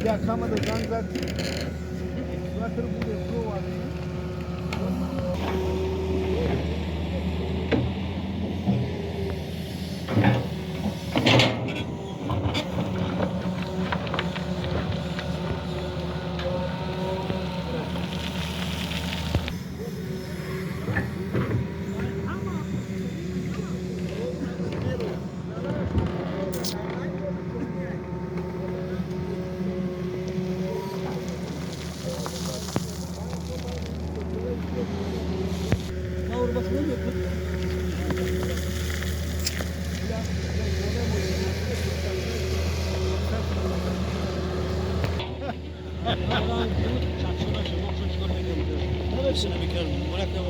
Ja, kann man das sagen, was für eine Pro war. Hepsine bir kere bırak da